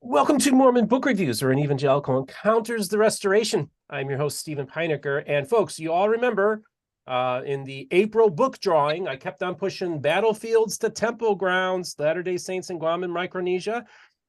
Welcome to Mormon Book Reviews, where an evangelical encounters the restoration. I'm your host, Stephen Pynakker. And folks, you all remember in the April book drawing, I kept on pushing Battlefields to Temple Grounds, Latter-day Saints in Guam and Micronesia,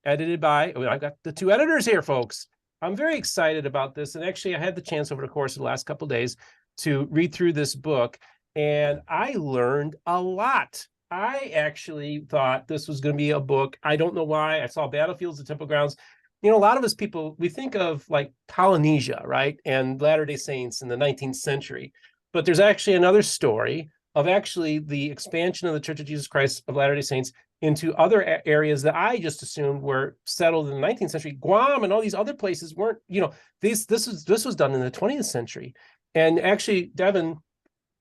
edited by, I've got the two editors here, folks. I'm very excited about this. And actually, I had the chance over the course of the last couple of days to read through this book, and I learned a lot. I actually thought this was going to be a book. I don't know why. I saw Battlefields, the Temple Grounds. You know, a lot of us people, we think of like Polynesia, right? And Latter-day Saints in the 19th century. But there's actually another story of actually the expansion of the Church of Jesus Christ of Latter-day Saints into other areas that I just assumed were settled in the 19th century. Guam and all these other places weren't, you know, this was done in the 20th century. And actually, Devan,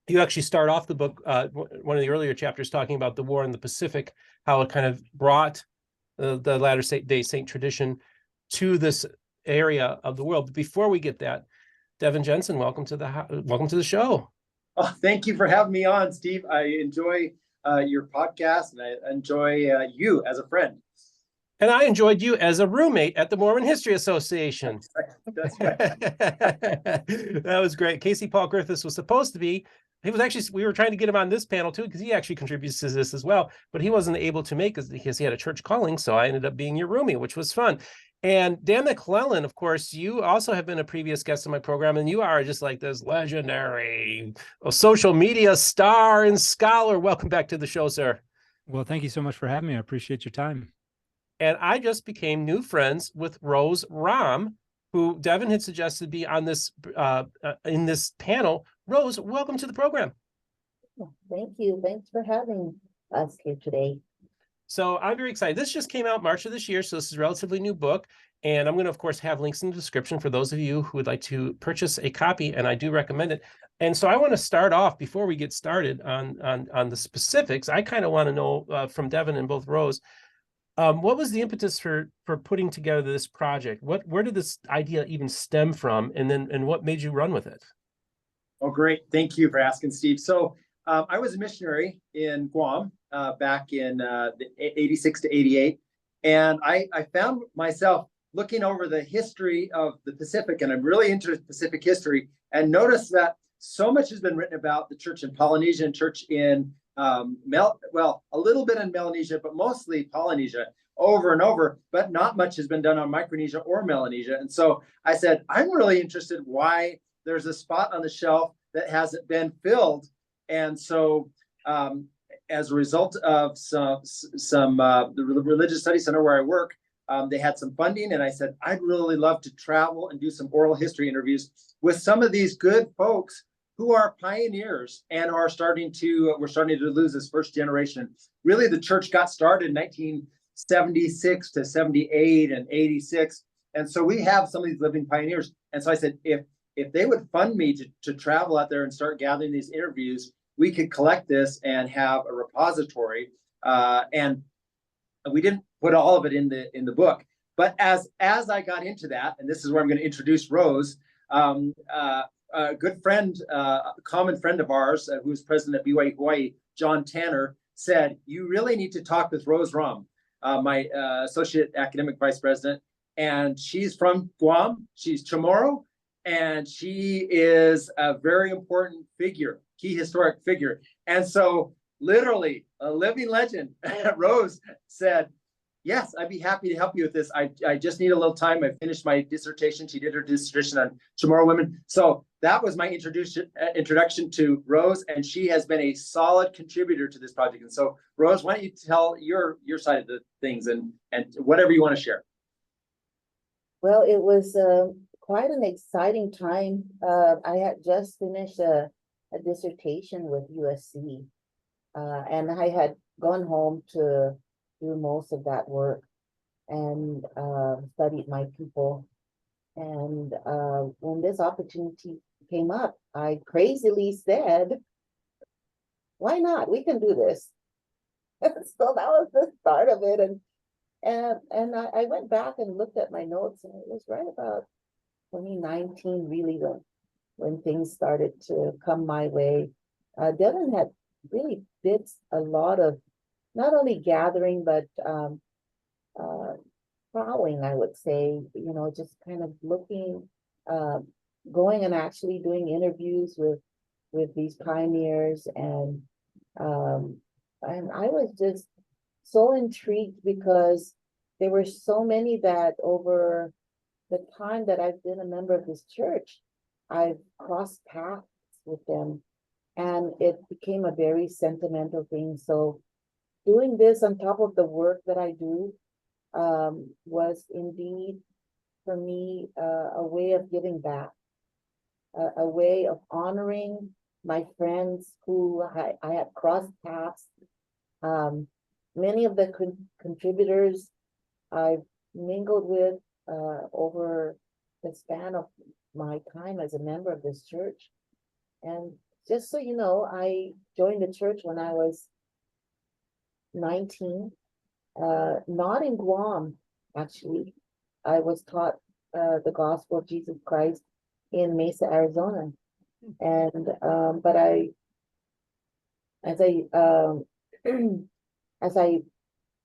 you actually start off the book, one of the earlier chapters, talking about the war in the Pacific, how it kind of brought the Latter-day Saint tradition to this area of the world. But before we get that, Devan Jensen, welcome to the show. Oh, thank you for having me on, Steve. I enjoy your podcast, and I enjoy you as a friend. And I enjoyed you as a roommate at the Mormon History Association. That's right. That was great. Casey Paul Griffiths was supposed to be. He was actually, we were trying to get him on this panel too, because he actually contributes to this as well, but he wasn't able to make it because he had a church calling. So I ended up being your roomie, which was fun. And Dan McClellan, of course, you also have been a previous guest on my program, and you are just like this legendary social media star and scholar. Welcome back to the show, sir. Well, thank you so much for having me. I appreciate your time. And I just became new friends with Rose Ram, who Devan had suggested be on this in this panel. Rose, welcome to the program. Thank you. Thanks for having us here today. So I'm very excited. This just came out March of this year, so this is a relatively new book. And I'm going to, of course, have links in the description for those of you who would like to purchase a copy, and I do recommend it. And so I want to start off, before we get started on the specifics, I kind of want to know from Devan and both Rose, what was the impetus for putting together this project? Where did this idea even stem from? And what made you run with it? Oh, great. Thank you for asking, Steve. So I was a missionary in Guam back in 86 to 88. And I found myself looking over the history of the Pacific, and I'm really into Pacific history, and noticed that so much has been written about the church in Polynesia and church in, a little bit in Melanesia, but mostly Polynesia over and over, but not much has been done on Micronesia or Melanesia. And so I said, I'm really interested why there's a spot on the shelf that hasn't been filled. And so as a result of the Religious Studies Center where I work, they had some funding, and I said, I'd really love to travel and do some oral history interviews with some of these good folks who are pioneers and we're starting to lose this first generation. Really, the church got started in 1976 to 78 and 86. And so we have some of these living pioneers. And so I said, if they would fund me to travel out there and start gathering these interviews, we could collect this and have a repository. And we didn't put all of it in the book. But as I got into that, and this is where I'm going to introduce Rose, a good friend, a common friend of ours, who was president at WWII Hawaii, John Tanner, said, you really need to talk with Rose Ram, my associate academic vice president. And she's from Guam. She's Chamorro. And she is a very important figure, key historic figure. And so literally a living legend, Rose said, yes, I'd be happy to help you with this. I just need a little time. I finished my dissertation. She did her dissertation on Chamorro women. So that was my introduction to Rose, and she has been a solid contributor to this project. And so, Rose, why don't you tell your side of the things and whatever you want to share. Well, it was quite an exciting time. I had just finished a dissertation with USC, and I had gone home to do most of that work and studied my people. And when this opportunity came up, I crazily said, why not? We can do this. So that was the start of it. And I went back and looked at my notes, and it was right about 2019, really, when things started to come my way. Devan had really did a lot of not only gathering, but plowing, I would say, just kind of looking, going and actually doing interviews with these pioneers, and I was just so intrigued because there were so many that over the time that I've been a member of this church, I've crossed paths with them, and it became a very sentimental thing. So doing this on top of the work that I do was indeed for me a way of giving back, a way of honoring my friends who I had crossed paths. Many of the contributors I've mingled with over the span of my time as a member of this church. And just so you know, I joined the church when I was 19, not in Guam, actually. I was taught the gospel of Jesus Christ in Mesa, Arizona. And but as I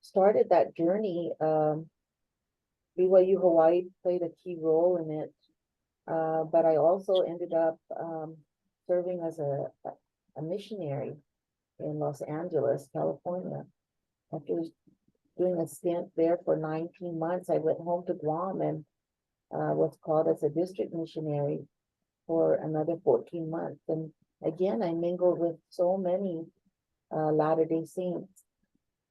started that journey, BYU Hawaii played a key role in it. But I also ended up serving as a missionary in Los Angeles, California. After doing a stint there for 19 months, I went home to Guam and was called as a district missionary for another 14 months. And again, I mingled with so many Latter-day Saints.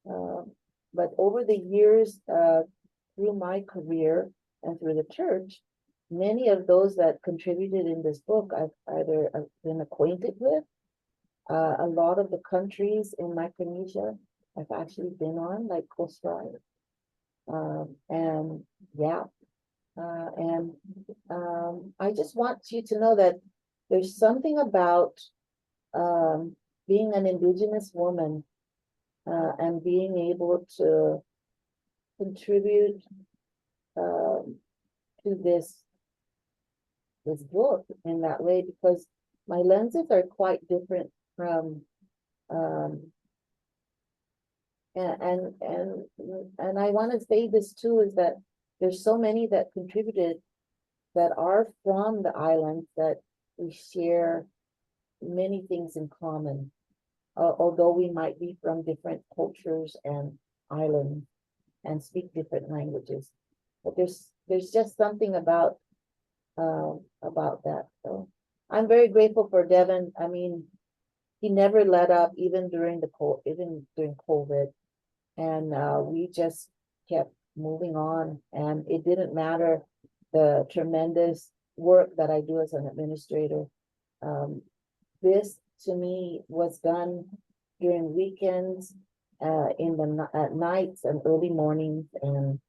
But over the years, through my career and through the church, many of those that contributed in this book, I've either been acquainted with. A lot of the countries in Micronesia I've actually been on, like Costa Rica. I just want you to know that there's something about being an Indigenous woman and being able to contribute to this book in that way, because my lenses are quite different from and I want to say this too, is that there's so many that contributed that are from the islands that we share many things in common, although we might be from different cultures and islands and speak different languages. But there's just something about that. So I'm very grateful for Devan. I mean, he never let up, even during COVID, and we just kept moving on. And it didn't matter the tremendous work that I do as an administrator. This to me was done during weekends, at nights and early mornings, and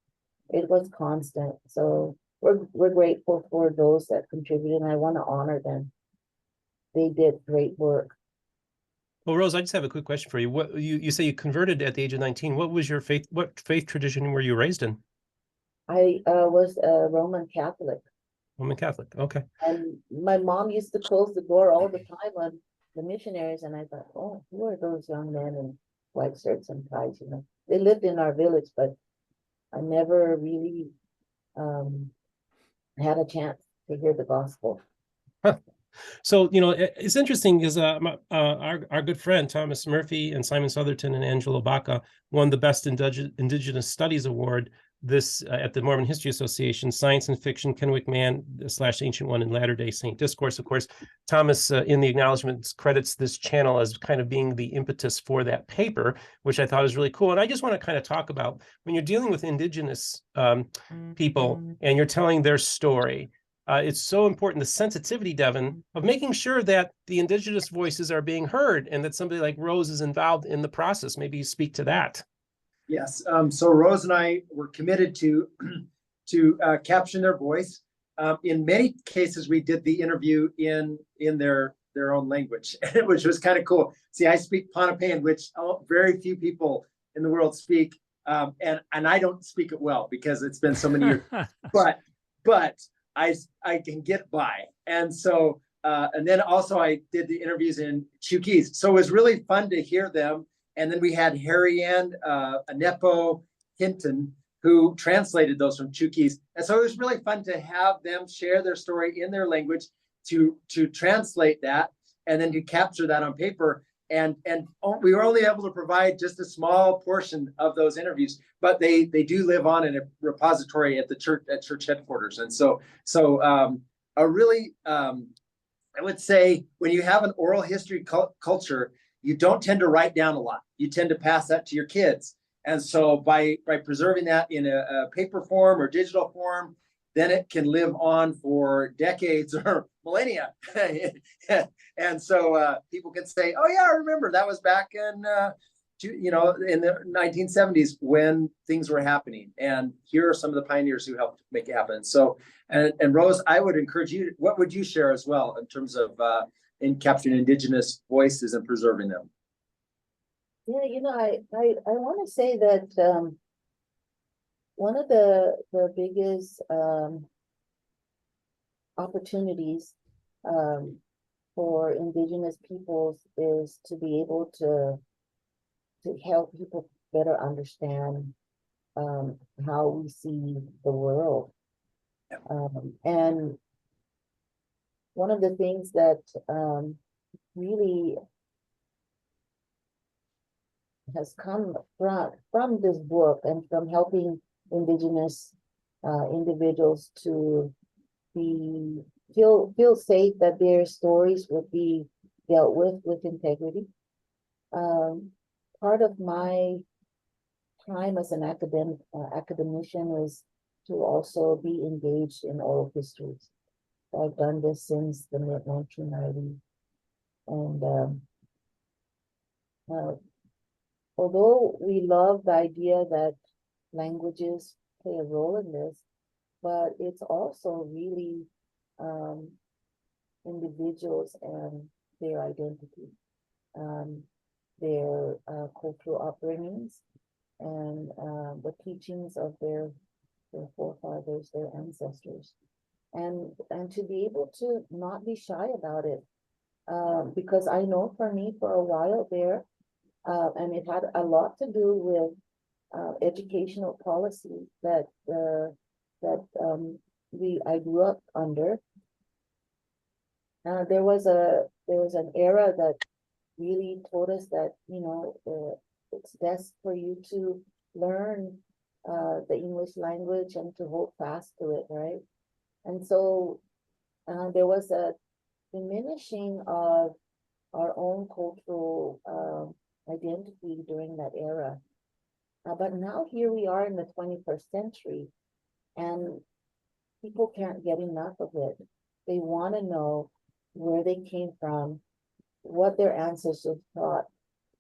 it was constant. So we're grateful for those that contributed, and I want to honor them. They did great work. Well, Rose, I just have a quick question for you. What you say you converted at the age of 19. What was your faith? What faith tradition were you raised in? I was a Roman Catholic. Roman Catholic. Okay. And my mom used to close the door all the time on the missionaries, and I thought, oh, who are those young men in white shirts and ties? They lived in our village, but I never really had a chance to hear the gospel. Huh. So, it's interesting because our good friend Thomas Murphy and Simon Southerton and Angelo Baca won the Best Indigenous Studies Award at the Mormon History Association Science and Fiction Kennewick Man / Ancient One and Latter-day Saint Discourse. Of course, Thomas in the acknowledgments credits this channel as kind of being the impetus for that paper, which I thought was really cool. And I just want to kind of talk about when you're dealing with Indigenous people and you're telling their story. It's so important, the sensitivity, Devan, of making sure that the Indigenous voices are being heard and that somebody like Rose is involved in the process. Maybe you speak to that. Yes. So Rose and I were committed to caption their voice. In many cases, we did the interview in their own language, which was kind of cool. See, I speak Pynakker, which very few people in the world speak, and I don't speak it well because it's been so many years. But I can get by. And so, and then also I did the interviews in Chuukese. So it was really fun to hear them. And then we had Harry Ann Anepo Hinton, who translated those from Chuukese. And so it was really fun to have them share their story in their language, to translate that, and then to capture that on paper. And we were only able to provide just a small portion of those interviews, but they do live on in a repository at the church headquarters. And so a really, I would say, when you have an oral history culture, you don't tend to write down a lot. You tend to pass that to your kids. And so by preserving that in a paper form or digital form, then it can live on for decades or millennia. And so people can say, oh yeah, I remember that was back in, in the 1970s when things were happening. And here are some of the pioneers who helped make it happen. So, and Rose, I would encourage you, what would you share as well in terms of in capturing Indigenous voices and preserving them? Yeah, I want to say that one of the biggest opportunities for Indigenous peoples is to be able to help people better understand how we see the world. And one of the things that really has come from this book and from helping Indigenous individuals to feel safe that their stories would be dealt with integrity. Part of my time as an academician is to also be engaged in oral histories. I've done this since the mid-1990s. And although we love the idea that languages play a role in this, but it's also really individuals and their identity, their cultural upbringings, and the teachings of their forefathers, their ancestors, and to be able to not be shy about it, because I know for me, for a while there, and it had a lot to do with educational policy that I grew up under. There was an era that really told us that it's best for you to learn the English language and to hold fast to it, right? And so there was a diminishing of our own cultural identity during that era. But now here we are in the 21st century, and people can't get enough of it. They want to know where they came from, what their ancestors taught,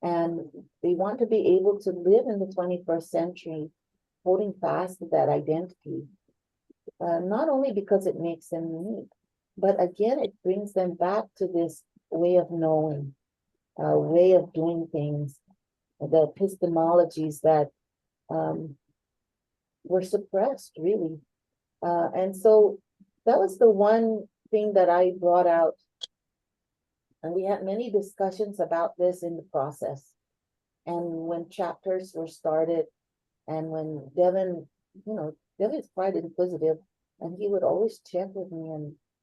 and they want to be able to live in the 21st century holding fast to that identity. Not only because it makes them unique, but again, it brings them back to this way of knowing, way of doing things, the epistemologies that were suppressed, really. And so that was the one thing that I brought out. And we had many discussions about this in the process. And when chapters were started, and when Devan is quite inquisitive, and he would always check with me,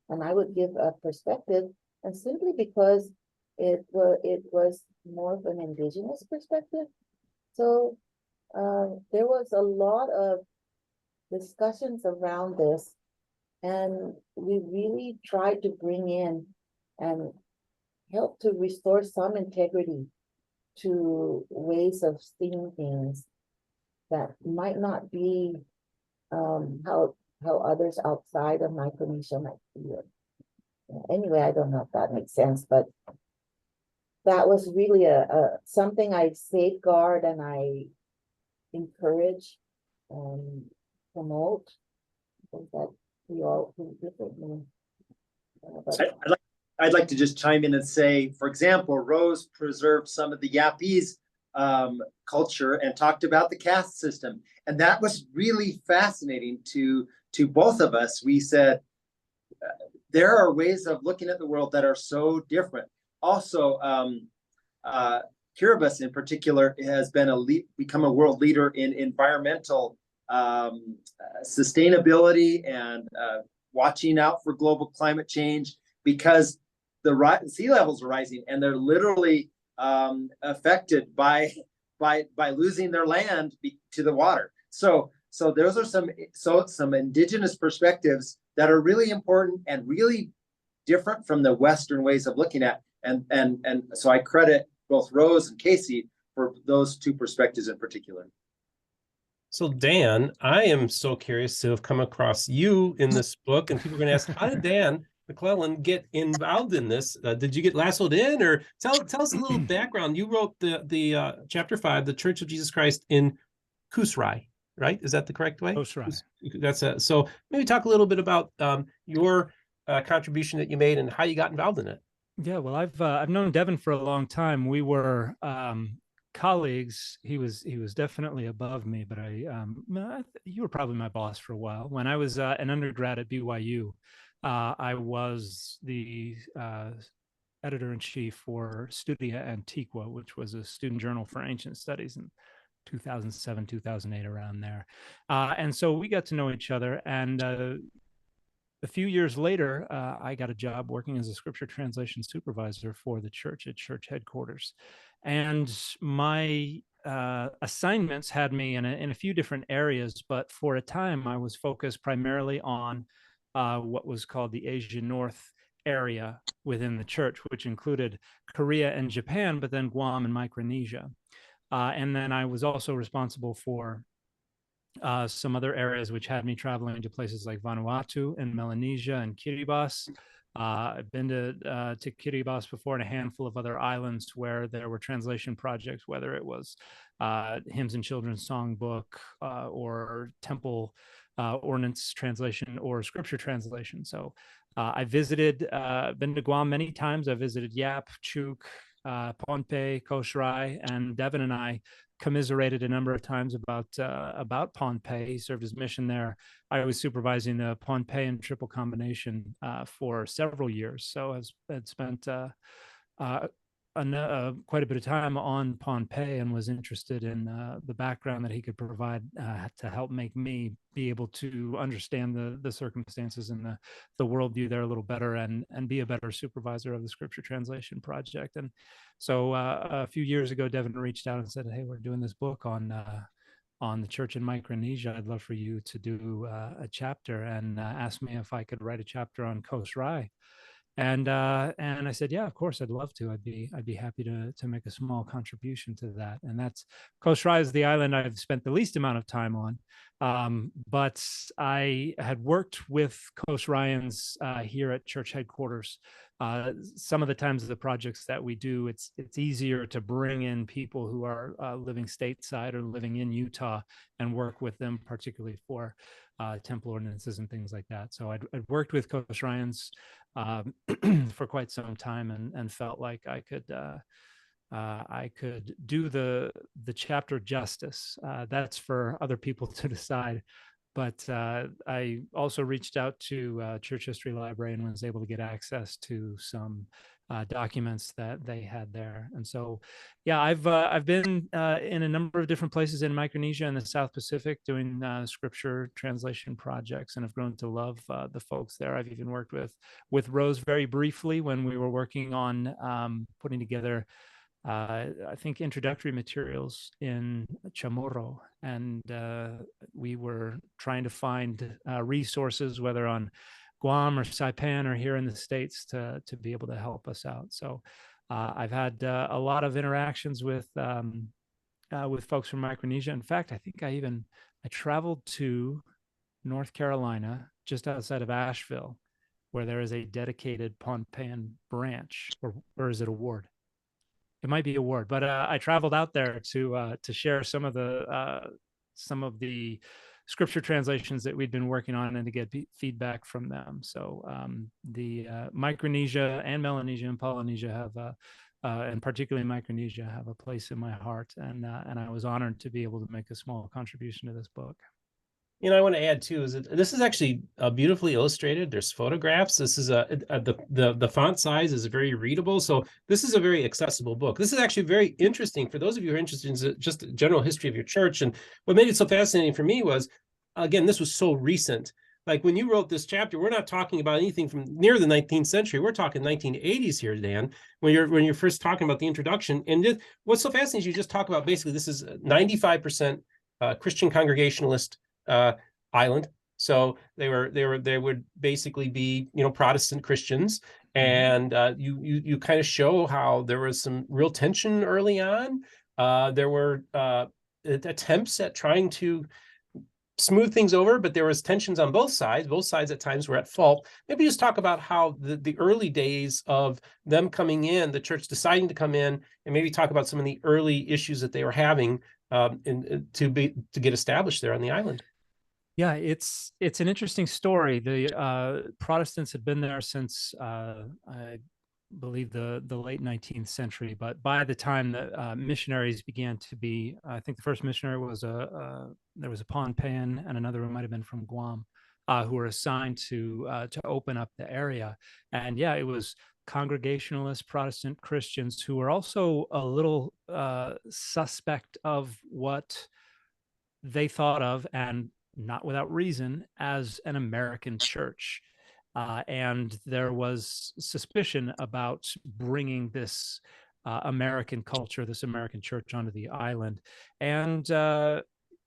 and I would give a perspective, and simply because it was more of an Indigenous perspective. So there was a lot of discussions around this, and we really tried to bring in and help to restore some integrity to ways of seeing things that might not be how others outside of Micronesia might see it. Anyway, I don't know if that makes sense, but that was really a something I safeguard and I encourage and promote, that we all think differently. I'd like to just chime in and say, for example, Rose preserved some of the Yapese culture and talked about the caste system. And that was really fascinating to both of us. We said, there are ways of looking at the world that are so different. Also, Kiribati in particular has been become a world leader in environmental sustainability and watching out for global climate change, because the sea levels are rising and they're literally affected by losing their land to the water. So those are some indigenous perspectives that are really important and really different from the Western ways of looking at. And so I credit both Rose and Casey for those two perspectives in particular. So Dan, I am so curious to have come across you in this book, and people are going to ask, how did Dan McClellan get involved in this? Did you get lassoed in, or tell us a little background? You wrote the chapter 5, the Church of Jesus Christ in WWII, right? Is that the correct way? WWII. That's so maybe talk a little bit about your contribution that you made and how you got involved in it. Yeah, well, I've known Devan for a long time. We were colleagues. He was definitely above me, but you were probably my boss for a while. When I was an undergrad at BYU, I was the editor-in-chief for Studia Antiqua, which was a student journal for ancient studies in 2007, 2008, around there. And so we got to know each other. And a few years later, I got a job working as a scripture translation supervisor for the church at church headquarters. And my assignments had me in a few different areas, but for a time I was focused primarily on what was called the Asia North area within the church, which included Korea and Japan, but then Guam and Micronesia. And then I was also responsible for some other areas, which had me traveling to places like Vanuatu and Melanesia and Kiribati. I've been to Kiribati before, and a handful of other islands where there were translation projects, whether it was hymns and children's songbook or temple ordinance translation or scripture translation. So I visited, been to Guam many times. I visited Yap, Chuuk, Pohnpei, Koh-Shrai, and Devan and I commiserated a number of times about Pohnpei. He served his mission there. I was supervising the Pohnpei and triple combination for several years, so I had spent quite a bit of time on Pohnpei and was interested in the background that he could provide to help make me be able to understand the circumstances and the worldview there a little better and be a better supervisor of the scripture translation project. And so a few years ago, Devan reached out and said, "Hey, we're doing this book on the church in Micronesia. I'd love for you to do a chapter," and asked me if I could write a chapter on Koh-Shrai. And I said, yeah, of course, I'd love to. I'd be happy to make a small contribution to that. And that's Koh-Shrai is the island I've spent the least amount of time on. But I had worked with Koh-Shraians here at church headquarters. Some of the times of the projects that we do, it's easier to bring in people who are living stateside or living in Utah and work with them, particularly for temple ordinances and things like that. So I'd worked with Koh-Shraians for quite some time and felt like I could do the chapter justice. That's for other people to decide. But I also reached out to Church History Library and was able to get access to some documents that they had there. And so, yeah, I've been in a number of different places in Micronesia and the South Pacific doing scripture translation projects, and I've grown to love the folks there. I've even worked with Rose very briefly when we were working on putting together I think introductory materials in Chamorro, and we were trying to find resources, whether on Guam or Saipan or here in the States, to be able to help us out. So I've had a lot of interactions with folks from Micronesia. In fact, I think I traveled to North Carolina, just outside of Asheville, where there is a dedicated Pohnpeian branch, or is it a ward? It might be a ward, but I traveled out there to share some of the scripture translations that we'd been working on and to get feedback from them. So the Micronesia and Melanesia and Polynesia have, and particularly Micronesia, have a place in my heart, and I was honored to be able to make a small contribution to this book. You know, I want to add too is that this is actually beautifully illustrated. There's photographs. This is the font size is very readable. So this is a very accessible book. This is actually very interesting for those of you who are interested in just the general history of your church. And what made it so fascinating for me was again, this was so recent. Like when you wrote this chapter, we're not talking about anything from near the 19th century. We're talking 1980s here, Dan, when you're first talking about the introduction. And what's so fascinating is you just talk about basically this is 95% Christian Congregationalist island. So they would basically be, Protestant Christians. And you kind of show how there was some real tension early on. There were attempts at trying to smooth things over, but there was tensions on both sides. Both sides at times were at fault. Maybe just talk about how the early days of them coming in, the church deciding to come in, and maybe talk about some of the early issues that they were having to get established there on the island. Yeah, it's an interesting story. The Protestants had been there since I believe the late 19th century, but by the time that missionaries began to be, I think the first missionary was there was a Pohnpeian, and another one might have been from Guam, who were assigned to open up the area. And yeah, it was Congregationalist Protestant Christians who were also a little suspect of what they thought of, and not without reason, as an American church. And there was suspicion about bringing this American culture, this American church onto the island. And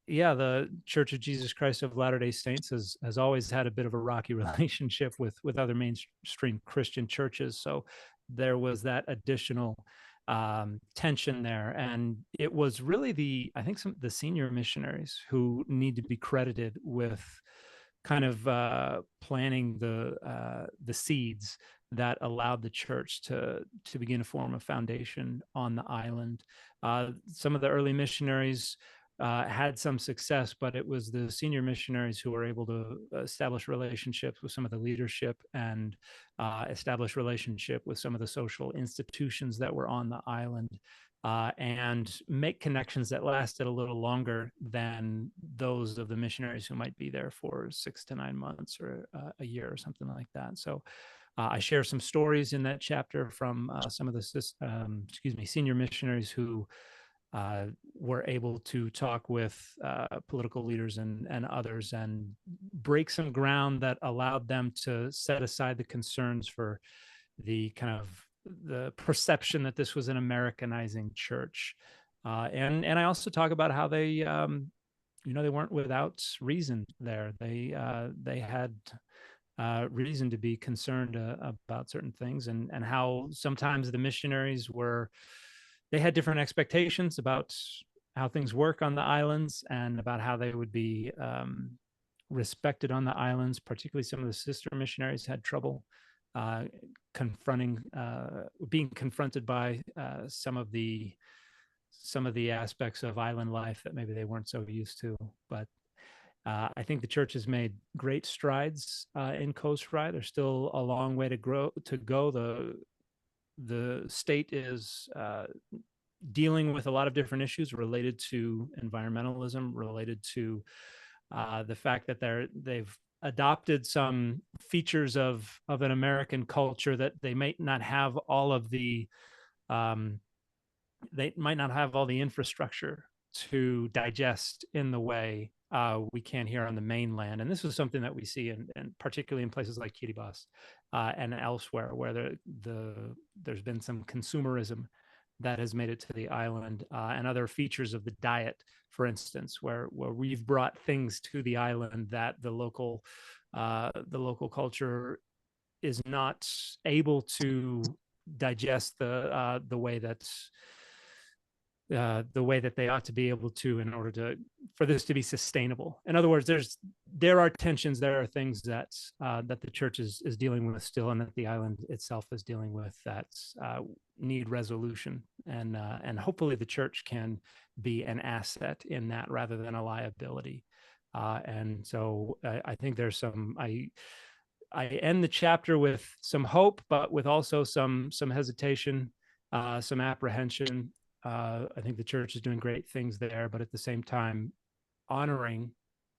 yeah, the Church of Jesus Christ of Latter-day Saints has always had a bit of a rocky relationship with other mainstream Christian churches. So there was that additional tension there. And it was really I think the senior missionaries who need to be credited with kind of planting the seeds that allowed the church to begin to form a foundation on the island. Some of the early missionaries had some success, but it was the senior missionaries who were able to establish relationships with some of the leadership and establish relationship with some of the social institutions that were on the island. And make connections that lasted a little longer than those of the missionaries who might be there for 6 to 9 months or a year or something like that. So I share some stories in that chapter from some of the senior missionaries who were able to talk with political leaders and others and break some ground that allowed them to set aside the concerns for the kind of the perception that this was an Americanizing church. And I also talk about how they, they weren't without reason there. They had reason to be concerned about certain things, and how sometimes the missionaries they had different expectations about how things work on the islands and about how they would be respected on the islands. Particularly some of the sister missionaries had trouble being confronted by some of the aspects of island life that maybe they weren't so used to. But I think the church has made great strides in Coast Rye. There's still a long way to go. The state is dealing with a lot of different issues related to environmentalism, related to the fact that they've adopted some features of an American culture that they might not have all of the infrastructure to digest in the way we can here on the mainland. And this is something that we see and particularly in places like Kiribati and elsewhere, where there's been some consumerism that has made it to the island, and other features of the diet, for instance, where we've brought things to the island that the local culture is not able to digest the way that they ought to be able to, in order for this to be sustainable. In other words, there are tensions, there are things that the church is dealing with still, and that the island itself is dealing with, that need resolution. And hopefully the church can be an asset in that rather than a liability. And so I think there's I end the chapter with some hope, but with also some hesitation, some apprehension. I think the church is doing great things there, but at the same time, honoring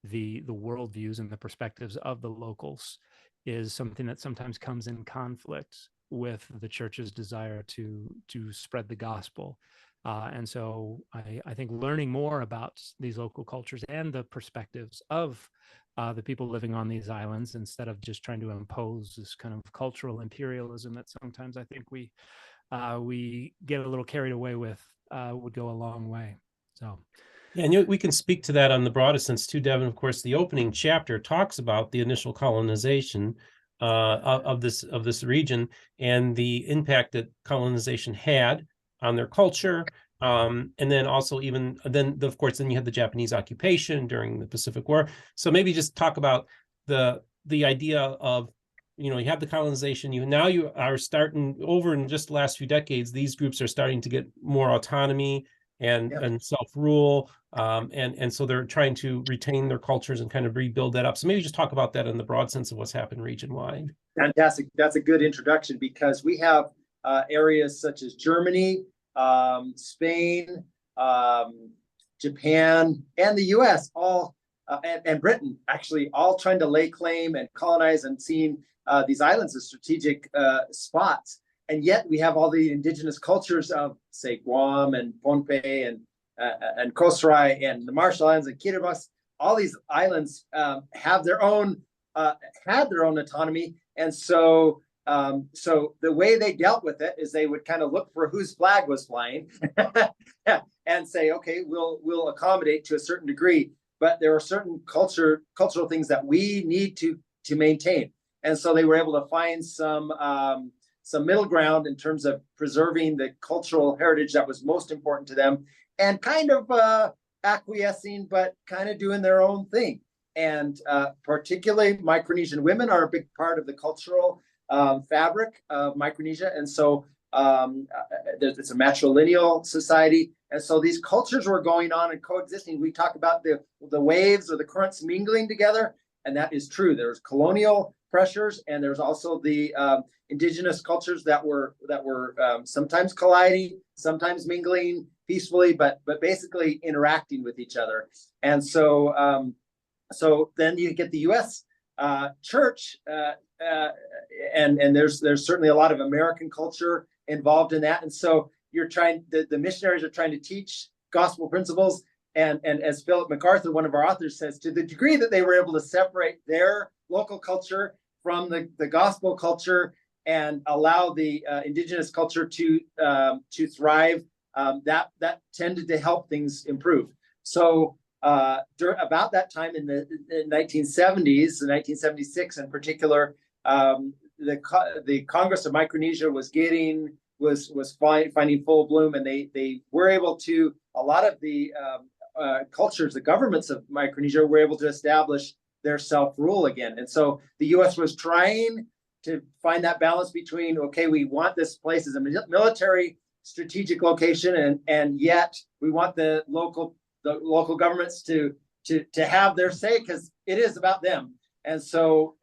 the worldviews and the perspectives of the locals is something that sometimes comes in conflict with the church's desire to spread the gospel. And so I think learning more about these local cultures and the perspectives of the people living on these islands, instead of just trying to impose this kind of cultural imperialism that sometimes I think we get a little carried away with, would go a long way. So. Yeah, and we can speak to that on the broadest sense too, Devan. Of course, the opening chapter talks about the initial colonization of this region and the impact that colonization had on their culture. And then also of course, then you had the Japanese occupation during the Pacific War. So maybe just talk about the idea of, you have the colonization, you are starting over in just the last few decades, these groups are starting to get more autonomy and self-rule. And so they're trying to retain their cultures and kind of rebuild that up. So maybe just talk about that in the broad sense of what's happened region-wide. Fantastic. That's a good introduction, because we have areas such as Germany, Spain, Japan, and the US, all and Britain, actually, all trying to lay claim and colonize and seeing these islands as strategic spots. And yet we have all the indigenous cultures of, say, Guam and Pohnpei and Kosrae and the Marshall Islands and Kiribati. All these islands have their own had their own autonomy, and so the way they dealt with it is they would kind of look for whose flag was flying and say, okay, we'll accommodate to a certain degree, but there are certain cultural things that we need to maintain. And so they were able to find some middle ground in terms of preserving the cultural heritage that was most important to them, and kind of acquiescing, but kind of doing their own thing. And particularly Micronesian women are a big part of the cultural fabric of Micronesia. And so it's a matrilineal society. And so these cultures were going on and coexisting. We talk about the waves or the currents mingling together, and that is true. There's colonial pressures, and there's also the indigenous cultures that were sometimes colliding, sometimes mingling peacefully, but basically interacting with each other. And so then you get the U.S. church, and there's certainly a lot of American culture involved in that. And so the missionaries are trying to teach gospel principles. And as Philip MacArthur, one of our authors, says, to the degree that they were able to separate their local culture from the gospel culture and allow the indigenous culture to thrive, that tended to help things improve. So about that time in the 1970s, 1976 in particular, the Congress of Micronesia was finding full bloom, and they were able to, a lot of the cultures, the governments of Micronesia were able to establish their self-rule again. And so the U.S. was trying to find that balance between, okay, we want this place as a military strategic location, and yet we want the local governments to have their say, because it is about them. And so,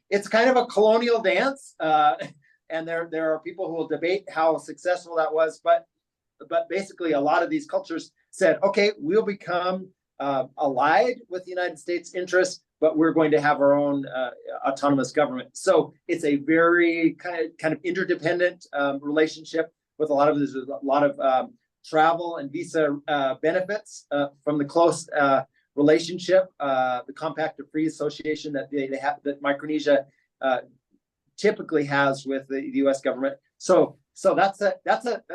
it's kind of a colonial dance, and there are people who will debate how successful that was, but basically a lot of these cultures said, okay, we'll become allied with the United States interests, but we're going to have our own autonomous government. So it's a very kind of interdependent relationship with a lot of travel and visa benefits from the close relationship, the Compact of Free Association that they have, that Micronesia typically has with the U.S. government. So that's a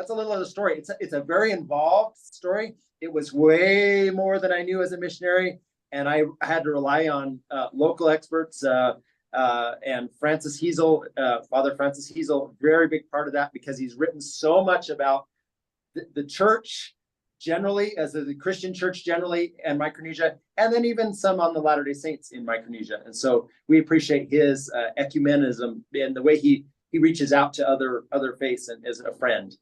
little of the story. It's a very involved story. It was way more than I knew as a missionary, and I had to rely on local experts and Francis Heasel, Father Francis Heasel, very big part of that, because he's written so much about the church generally, as the Christian church generally, and Micronesia, and then even some on the Latter-day Saints in Micronesia. And so we appreciate his ecumenism and the way he reaches out to other faiths and as a friend.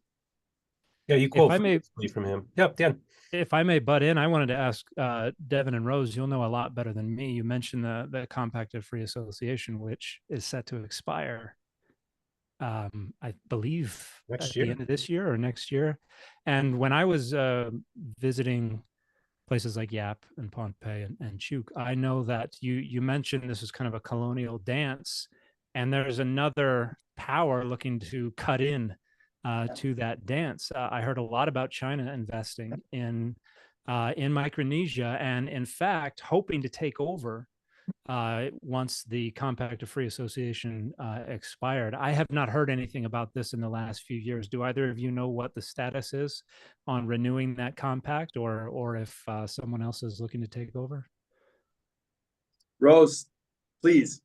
Yeah, you quote from him. Yep, Dan. If I may butt in, I wanted to ask Devan and Rose, you'll know a lot better than me. You mentioned the Compact of Free Association, which is set to expire, I believe, at the end of this year or next year. And when I was visiting places like Yap and Pohnpei and Chuuk, I know that you mentioned this is kind of a colonial dance, and there's another power looking to cut in to that dance. I heard a lot about China investing in Micronesia, and in fact, hoping to take over once the Compact of Free Association expired. I have not heard anything about this in the last few years. Do either of you know what the status is on renewing that compact, or if someone else is looking to take over? Rose, please.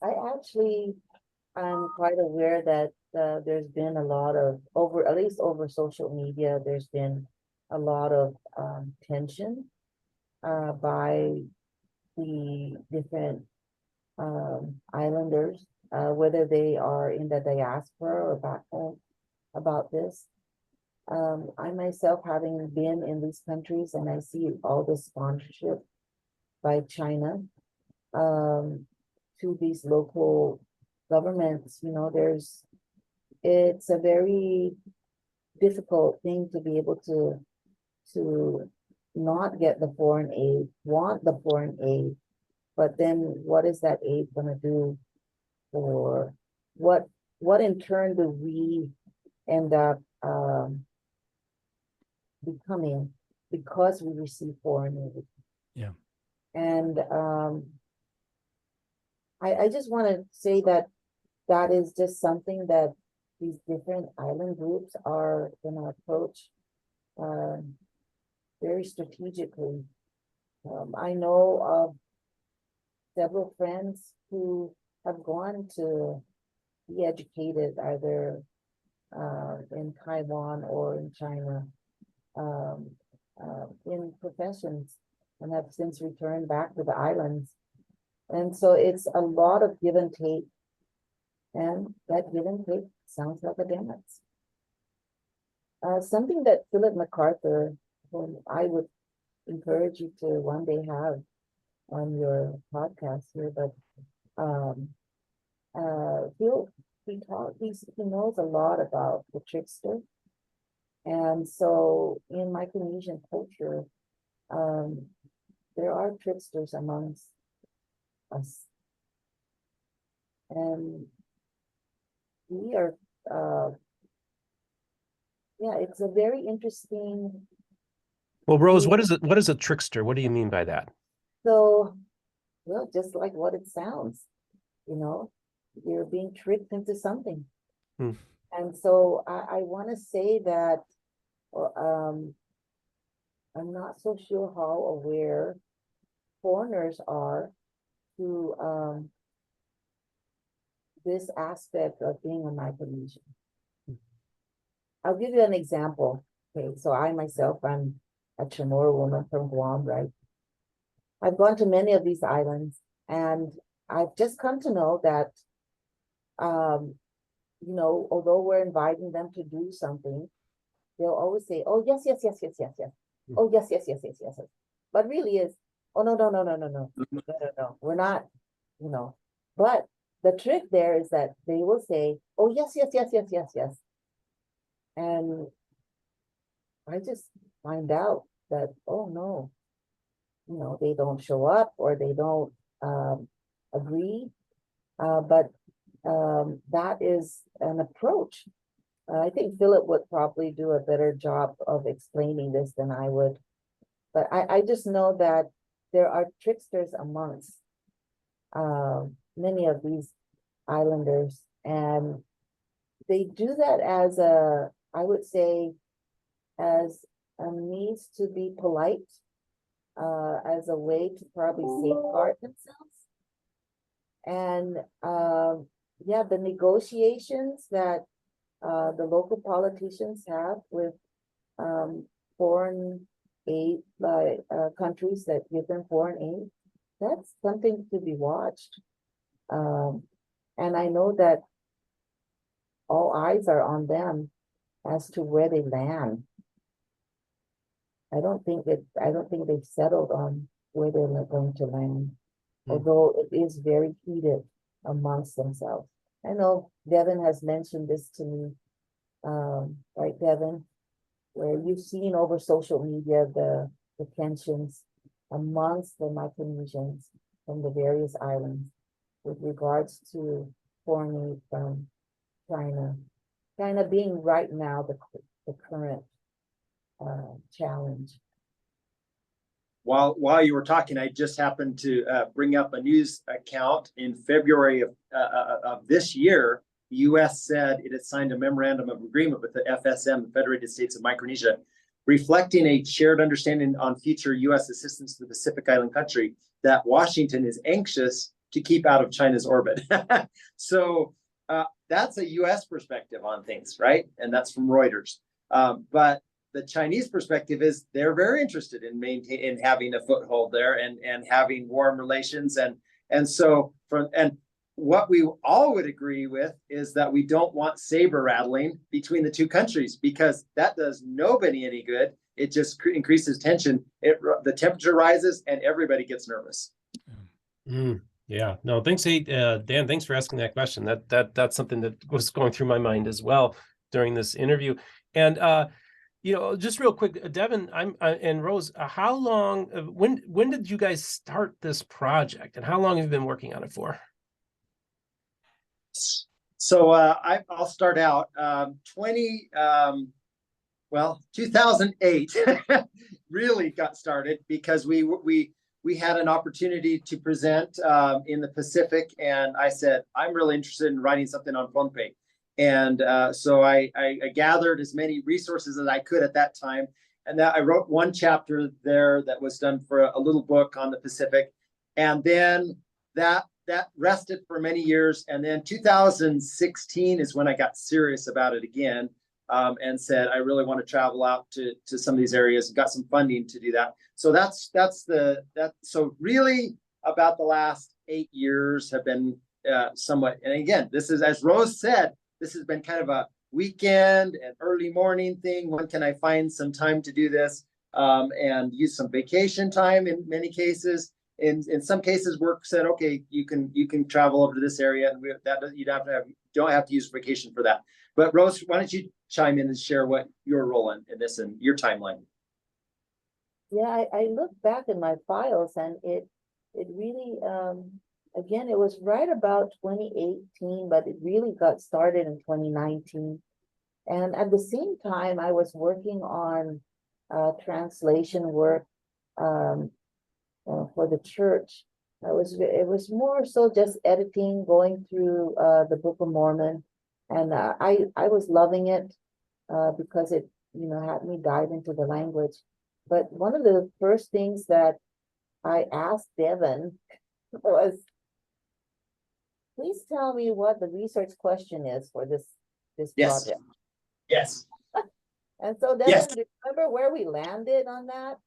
I actually am quite aware that there's been a lot of at least over social media, there's been a lot of tension by the different islanders, whether they are in the diaspora or back home, about this. I myself, having been in these countries, and I see all the sponsorship by China to these local governments, it's a very difficult thing to be able to not get the foreign aid, want the foreign aid, but then what is that aid going to do for what in turn do we end up becoming because we receive foreign aid? Yeah. And I just want to say that is just something that these different island groups are going to approach very strategically. I know of several friends who have gone to be educated either in Taiwan or in China in professions, and have since returned back to the islands. And so it's a lot of give and take. And that give and take sounds like a dance. Something that Philip MacArthur, whom I would encourage you to one day have on your podcast here, but he knows a lot about the trickster. And so in Micronesian culture, there are tricksters amongst us. And we are, it's a very interesting. Well, Rose, what is a trickster? What do you mean by that? So, well, just like what it sounds, you're being tricked into something. And so I want to say that I'm not so sure how aware foreigners are to this aspect of being a Micronesian. I'll give you an example. Okay, so I myself, I'm a Chamorro woman from Guam, right? I've gone to many of these islands, and I've just come to know that, although we're inviting them to do something, they'll always say, "Oh, yes, yes, yes, yes, yes, yes. Oh, yes, yes, yes, yes, yes, yes." But really is, "Oh, no, no, no, no, no, no, no, no, no. We're not, But the trick there is that they will say, "Oh, yes, yes, yes, yes, yes, yes." And I just find out that, oh no, they don't show up or they don't agree. But that is an approach. I think Philip would probably do a better job of explaining this than I would. But I just know that there are tricksters amongst many of these islanders, and they do that as I would say, as a means to be polite, as a way to probably safeguard themselves. And the negotiations that the local politicians have with foreign aid by countries that give them foreign aid, that's something to be watched. And I know that all eyes are on them as to where they land. I don't think they've settled on where they're going to land, although it is very heated amongst themselves. I know Devan has mentioned this to me, right, Devan, where you've seen over social media the tensions amongst the Micronesians from the various islands with regards to for me from China. China being right now the current challenge. While you were talking, I just happened to bring up a news account in February of this year. The U.S. said it had signed a memorandum of agreement with the FSM, the Federated States of Micronesia, reflecting a shared understanding on future U.S. assistance to the Pacific Island country that Washington is anxious to keep out of China's orbit. So that's a U.S. perspective on things, right? And that's from Reuters. But the Chinese perspective is they're very interested in having a foothold there and having warm relations. And so what we all would agree with is that we don't want saber rattling between the two countries, because that does nobody any good. It just increases tension. The temperature rises and everybody gets nervous. Yeah, no, thanks. Hey, Dan, thanks for asking that question. That's something that was going through my mind as well during this interview. And just real quick, Devan, and Rose, how long? When did you guys start this project, and how long have you been working on it for? So I'll start out. 2008 really got started because we had an opportunity to present in the Pacific, and I said, I'm really interested in writing something on Pohnpei. And so I gathered as many resources as I could at that time. And that I wrote one chapter there that was done for a little book on the Pacific. And then that rested for many years. And then 2016 is when I got serious about it again, and said, I really want to travel out to some of these areas and got some funding to do that. So so really about the last 8 years have been somewhat, and again, this is, as Rose said, this has been kind of a weekend and early morning thing. When can I find some time to do this? And use some vacation time in many cases. In some cases, work said, okay, you can travel over to this area, and don't have to use vacation for that. But Rose, why don't you chime in and share what your role in this and your timeline? Yeah, I look back in my files, and it really again, it was right about 2018, but it really got started in 2019. And at the same time, I was working on translation work for the church. It was more so just editing, going through the Book of Mormon, and I was loving it because it had me dive into the language. But one of the first things that I asked Devan was, please tell me what the research question is for this Yes. project. Yes. And so Devan, Yes. do you remember where we landed on that?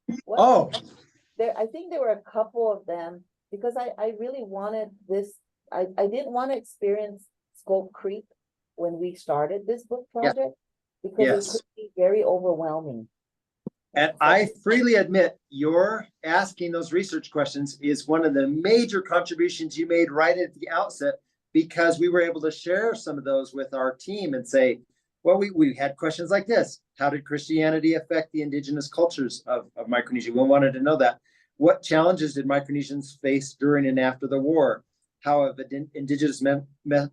I think there were a couple of them, because I really wanted this. I didn't want to experience Scope Creep when we started this book project, because it could be very overwhelming. And I freely admit, your asking those research questions is one of the major contributions you made right at the outset, because we were able to share some of those with our team and say, well, we had questions like this. How did Christianity affect the indigenous cultures of Micronesia? We wanted to know that. What challenges did Micronesians face during and after the war? How have indigenous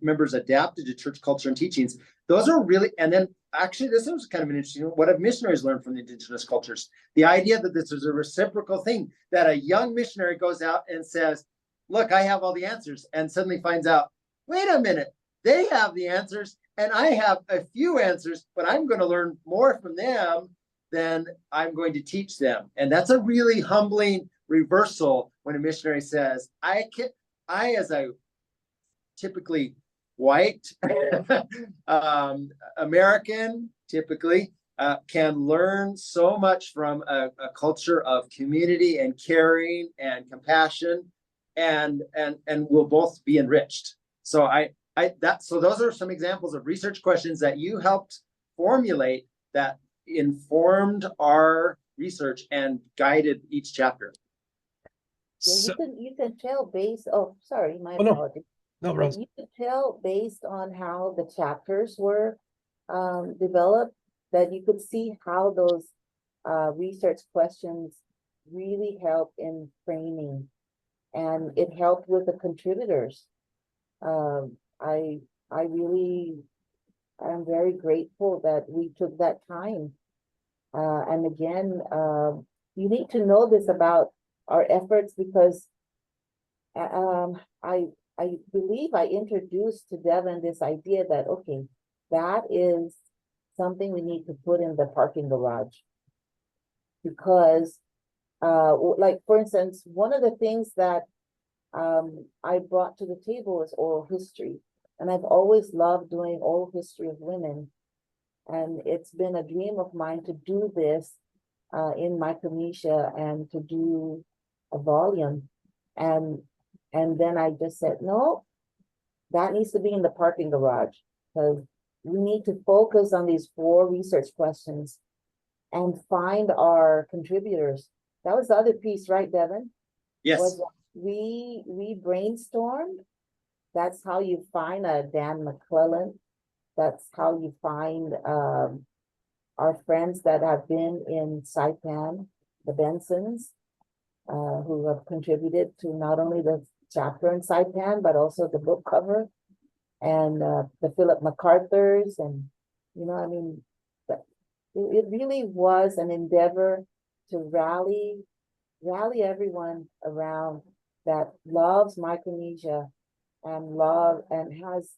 members adapted to church culture and teachings? Those are really, and then actually this was kind of an interesting, what have missionaries learned from the indigenous cultures? The idea that this is a reciprocal thing, that a young missionary goes out and says, look, I have all the answers, and suddenly finds out, wait a minute, they have the answers and I have a few answers, but I'm going to learn more from them than I'm going to teach them. And that's a really humbling reversal when a missionary says, I as a typically white American, typically can learn so much from a culture of community and caring and compassion, and will both be enriched. So so those are some examples of research questions that you helped formulate that informed our research and guided each chapter. Yeah, you can tell based. Oh, sorry, my apologies. No, Rose. You can tell based on how the chapters were developed, that you could see how those research questions really helped in framing, and it helped with the contributors. I I really am very grateful that we took that time. And again, you need to know this about our efforts because I believe I introduced to Devan this idea that, okay, that is something we need to put in the parking garage. Because, like, for instance, one of the things that I brought to the table is oral history. And I've always loved doing oral history of women. And it's been a dream of mine to do this in Micronesia and to do a volume. And then I just said, no, that needs to be in the parking garage because we need to focus on these 4 research questions and find our contributors. That was the other piece, right, Devan? Yes. Was we brainstormed. That's how you find a Dan McClellan. That's how you find our friends that have been in Saipan, the Bensons, who have contributed to not only the chapter in Saipan, but also the book cover, and the Philip MacArthur's, and I mean, it really was an endeavor to rally everyone around that loves Micronesia and has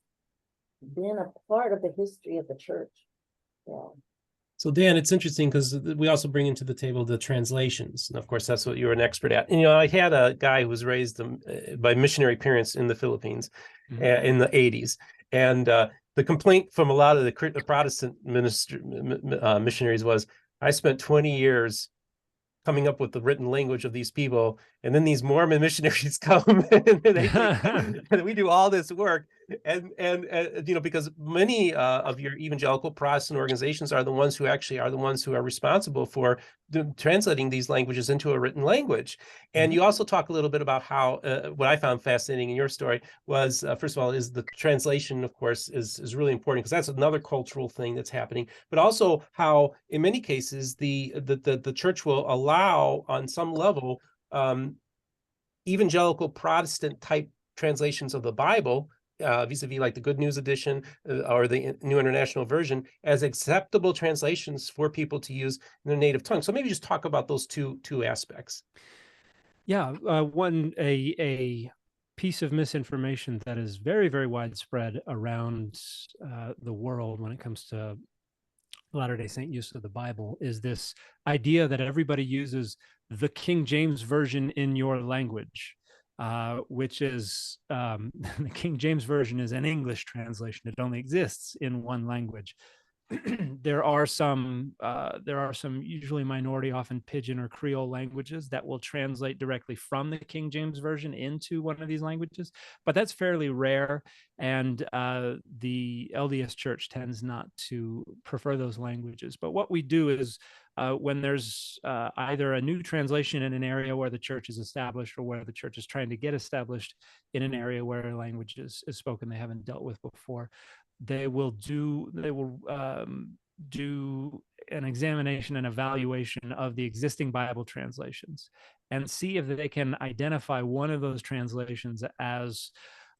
been a part of the history of the church. Yeah. So Dan, it's interesting because we also bring into the table the translations. And of course, that's what you're an expert at. And, I had a guy who was raised by missionary parents in the Philippines in the 80s. And the complaint from a lot of the Protestant missionaries was, I spent 20 years coming up with the written language of these people, and then these Mormon missionaries come and we do all this work, and because many of your evangelical Protestant organizations are the ones who are responsible for translating these languages into a written language. And you also talk a little bit about how what I found fascinating in your story was, first of all, is the translation, of course, is really important because that's another cultural thing that's happening, but also how in many cases the church will allow on some level evangelical Protestant type translations of the Bible, vis-a-vis like the Good News Edition or the New International Version, as acceptable translations for people to use in their native tongue. So maybe just talk about those two aspects. Yeah, a piece of misinformation that is very, very widespread around the world when it comes to Latter-day Saint use of the Bible is this idea that everybody uses the King James Version in your language, which is the King James Version is an English translation. It only exists in one language. There are some usually minority, often Pidgin or Creole languages that will translate directly from the King James Version into one of these languages, but that's fairly rare. And the LDS Church tends not to prefer those languages. But what we do is when there's either a new translation in an area where the church is established or where the church is trying to get established in an area where a language is spoken they haven't dealt with before, they will do an examination and evaluation of the existing Bible translations and see if they can identify one of those translations as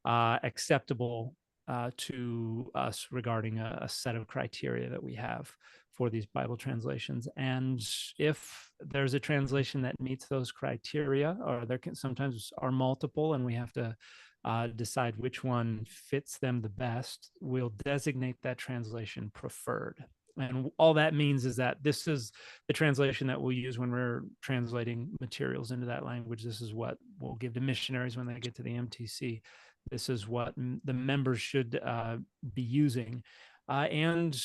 acceptable to us regarding a set of criteria that we have for these Bible translations. And if there's a translation that meets those criteria, or there can sometimes are multiple and we have to decide which one fits them the best, we'll designate that translation preferred. And all that means is that this is the translation that we'll use when we're translating materials into that language. This is what we'll give to missionaries when they get to the MTC. This is what the members should be using. And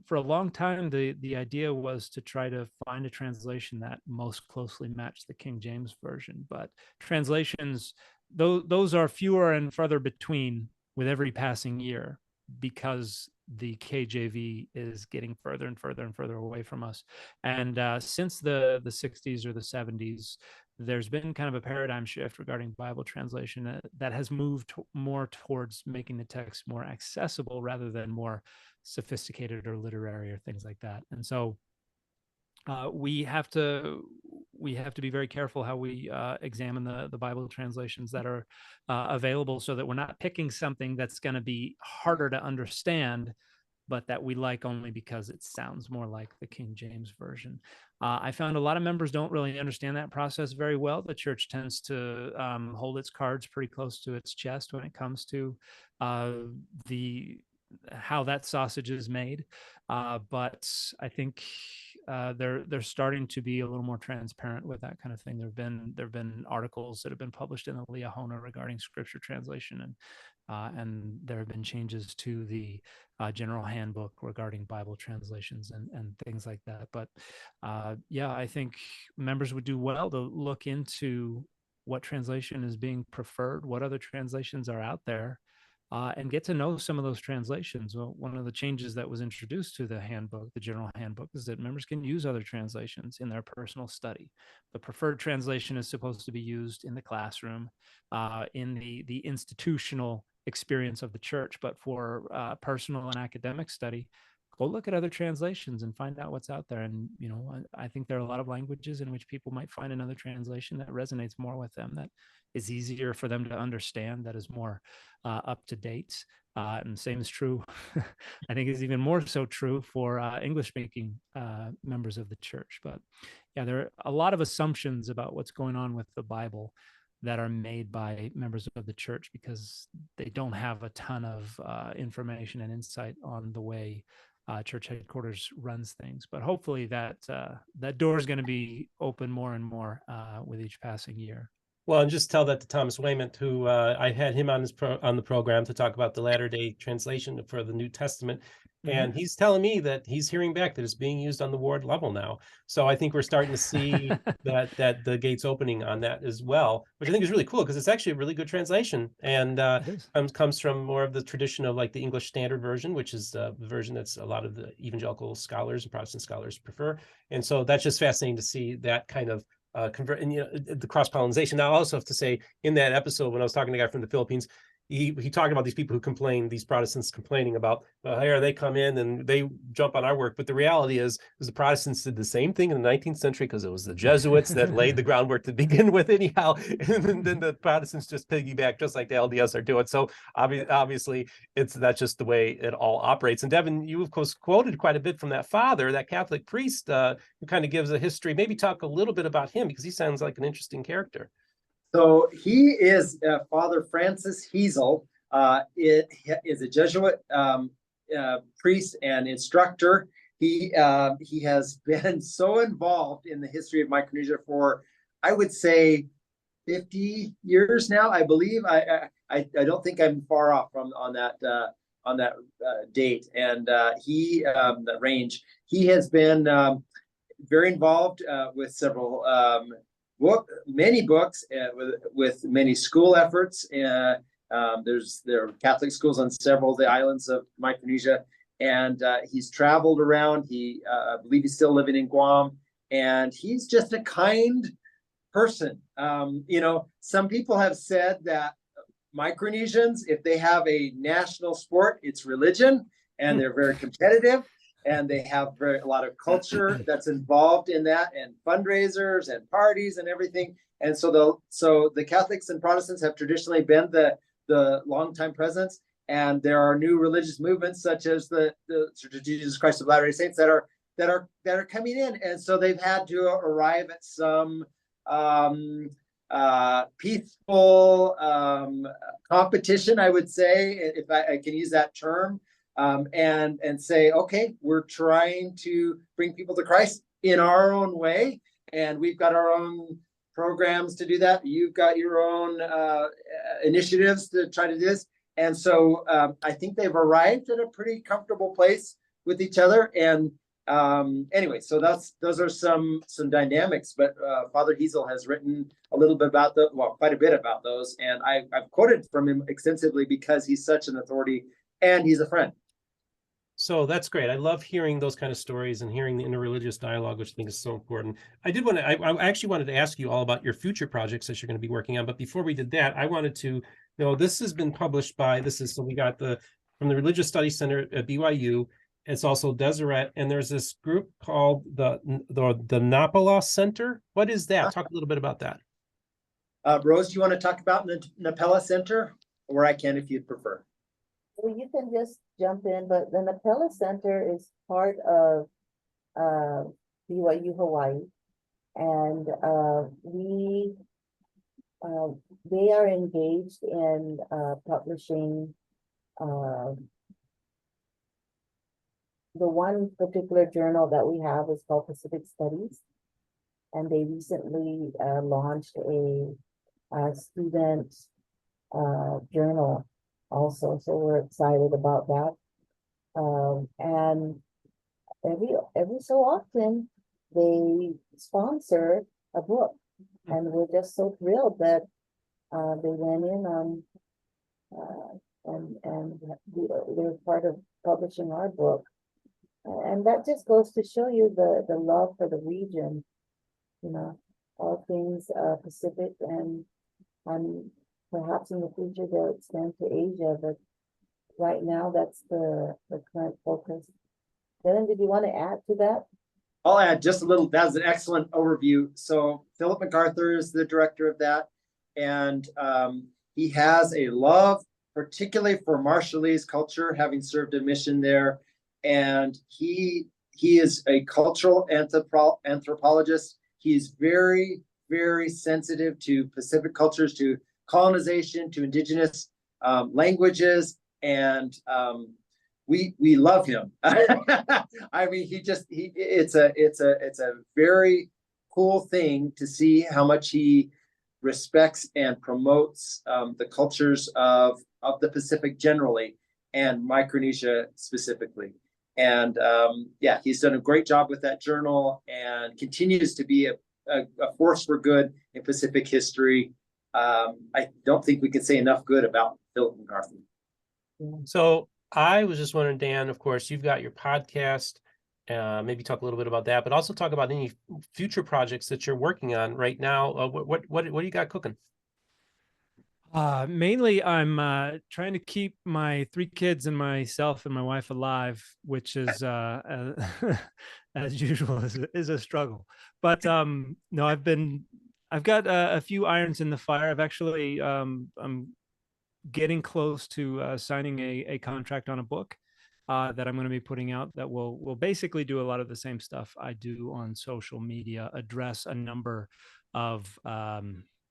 for a long time, the idea was to try to find a translation that most closely matched the King James Version. But translations, those are fewer and further between with every passing year because the KJV is getting further and further and further away from us. And since the 60s or the 70s, there's been kind of a paradigm shift regarding Bible translation that has moved more towards making the text more accessible rather than more sophisticated or literary or things like that. And so we have to we have to be very careful how we examine the Bible translations that are available, so that we're not picking something that's going to be harder to understand, but that we like only because it sounds more like the King James Version. I found a lot of members don't really understand that process very well. The church tends to hold its cards pretty close to its chest when it comes to how that sausage is made. But I think they're starting to be a little more transparent with that kind of thing. There've been articles that have been published in the Liahona regarding scripture translation, and there have been changes to the general handbook regarding Bible translations and things like that. But yeah, I think members would do well to look into what translation is being preferred, what other translations are out there, and get to know some of those translations. Well, one of the changes that was introduced to the handbook, the general handbook, is that members can use other translations in their personal study. The preferred translation is supposed to be used in the classroom, in the institutional experience of the church. But for personal and academic study, go look at other translations and find out what's out there. And, I think there are a lot of languages in which people might find another translation that resonates more with them, that is easier for them to understand, that is more up to date. And the same is true, I think is even more so true for English-speaking members of the church. But yeah, there are a lot of assumptions about what's going on with the Bible that are made by members of the church because they don't have a ton of information and insight on the way church headquarters runs things. But hopefully that door is going to be open more and more with each passing year. Well, and just tell that to Thomas Wayment, who I had him on the program to talk about the Latter-day translation for the New Testament. And he's telling me that he's hearing back that it's being used on the ward level now. So I think we're starting to see that the gates opening on that as well, which I think is really cool because it's actually a really good translation, and comes from more of the tradition of like the English Standard Version, which is the version that's a lot of the evangelical scholars and Protestant scholars prefer. And so that's just fascinating to see that kind of convert, and the cross-pollination. Now, I also have to say, in that episode when I was talking to a guy from the Philippines, he talked about these people who complain, these Protestants complaining about, here they come in and they jump on our work. But the reality is the Protestants did the same thing in the 19th century because it was the Jesuits that laid the groundwork to begin with anyhow. And then the Protestants just piggyback just like the LDS are doing. So obviously that's just the way it all operates. And Devan, you of course quoted quite a bit from that father, that Catholic priest, who kind of gives a history. Maybe talk a little bit about him because he sounds like an interesting character. So he is Father Francis Heisel. It is a Jesuit priest and instructor. He has been so involved in the history of Micronesia for, I would say, 50 years now. I believe. I don't think I'm far off on that date. And that range. He has been very involved with several. Many books with many school efforts. There are Catholic schools on several of the islands of Micronesia, and he's traveled around. I believe he's still living in Guam, and he's just a kind person. Some people have said that Micronesians, if they have a national sport, it's religion, and they're very competitive. And they have a lot of culture that's involved in that, and fundraisers and parties and everything. And so the Catholics and Protestants have traditionally been the longtime presence. And there are new religious movements such as the Church of Jesus Christ of Latter-day Saints that are coming in. And so they've had to arrive at some peaceful competition, I would say, if I can use that term. And say, okay, we're trying to bring people to Christ in our own way, and we've got our own programs to do that. You've got your own initiatives to try to do this, and so I think they've arrived at a pretty comfortable place with each other. And anyway, so those are some dynamics. But Father Heisel has written a little bit about quite a bit about those, and I've quoted from him extensively because he's such an authority and he's a friend. So that's great. I love hearing those kind of stories and hearing the interreligious dialogue, which I think is so important. I actually wanted to ask you all about your future projects that you're going to be working on. But before we did that, I wanted to know, this has been published by, so we got from the Religious Studies Center at BYU, It's also Deseret, and there's this group called the Napala Center. What is that? Talk a little bit about that. Rose, do you want to talk about the Napela Center, or I can if you'd prefer? Well, you can just jump in, but the Napela Center is part of BYU Hawaii, and they are engaged in publishing the one particular journal that we have is called Pacific Studies, and they recently launched a student journal also, so we're excited about that. And every so often they sponsor a book, and we're just so thrilled that they went in on and they're part of publishing our book. And that just goes to show you the love for the region, you know, all things Pacific, and perhaps in the future they'll extend to Asia, but right now that's the current focus. Dylan, did you want to add to that? I'll add just a little. That's an excellent overview. So Philip MacArthur is the director of that, and he has a love, particularly for Marshallese culture, having served a mission there. And he is a cultural anthropologist. He's very, very sensitive to Pacific cultures, to colonization, to indigenous languages, and we love him. I mean, it's a very cool thing to see how much he respects and promotes the cultures of the Pacific generally, and Micronesia specifically. And yeah, he's done a great job with that journal and continues to be a force for good in Pacific history. I don't think we can say enough good about Philip MacArthur. So I was just wondering, Dan, of course, you've got your podcast, maybe talk a little bit about that, but also talk about any future projects that you're working on right now. What do you got cooking? Mainly, I'm trying to keep my 3 kids and myself and my wife alive, which is, as usual, is a struggle. But no, I've got a few irons in the fire. I've actually, I'm getting close to signing a contract on a book that I'm going to be putting out that will basically do a lot of the same stuff I do on social media, address a number of